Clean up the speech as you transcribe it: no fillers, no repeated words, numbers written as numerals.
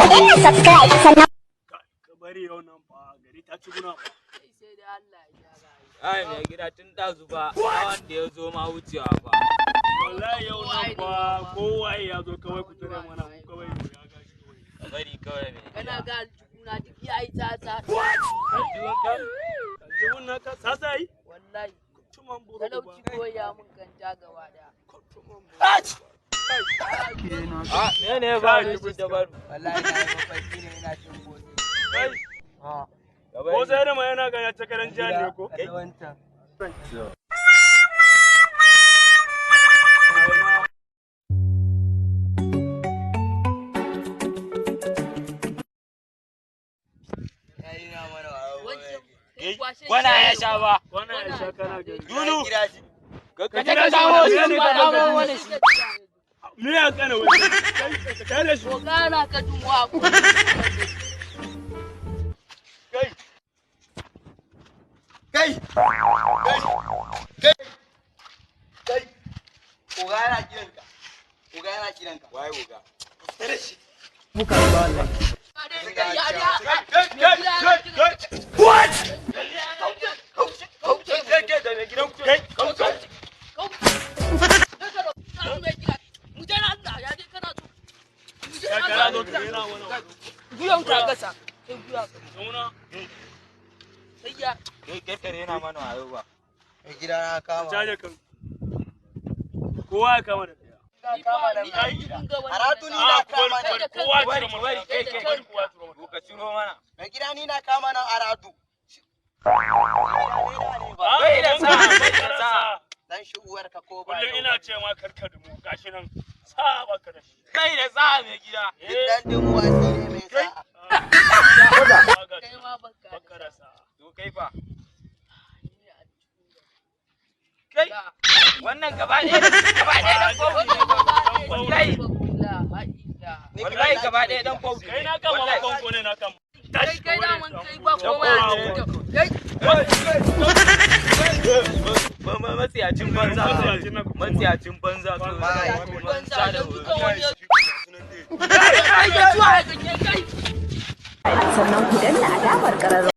subscribe sannan ka bari yau nan fa gari ta ci guna fa. Sai da Allah ya ga. Ai mai gida tun ɗazu ba wanda ya zo ma wucewa fa. Wallahi yau nan fa kowa ya zo kawai ku tare mana mu kawai ya gashi kawai. Ka bari kawai mai Kana gida. ga aljihuna duk yayi tsatsa. Aljihun na ka sasa yi? Wallahi Tuman buru talauci ko ya mun ganta gaba daya. Me ne ba ni da baro? Wallahi na yi mafarki ne ina cin gobe. Kai, Ka ko bari. sai da mai yana ga ya takarar jiya ne ko? Wancan. Wana ya sha ba. Wannan ya sha kana gari. Dunu. Ka je ka dawo shi shi ba dawo wani shi. Me ya kana wani? Ka tare shi. Ko kana ka dumuwa ko. Kai. Kai! Oga yana kiranka. Oga yana kiranka. Waye oga? Tare shi. Kai yana mana wayo ba. Mai gida na kama. Caje kan. Kowa ya kama da ɗaya. Aratu ni na kama nan. Kowa Bari ciro bari mana. kai kai Bari kowa ciro mana. ka ciro mana. Mai gida ni na kama nan aratu. Bai da sa, bai da sa. Dan shi uwarka ko ba. Kullum ina ce ma karka dumu gashi nan sa baka da shi. Kai da sa mai gida. Dan dumu wasi ne mai sa'a. Kai ma baka. Baka da sa. To kai fa. Kai wannan gaba ɗaya dan kofi ne ba. Kai wallahi gaba ɗaya dan kofi. Kai na kama ma konko ne na kama. Kai da mun kai ba kowa ya ci. Matsiyacin banza. Matsiyacin banza. Banza da duka wani ya kai da zuwa ya kai. sannan ku danna alamar ƙararrawa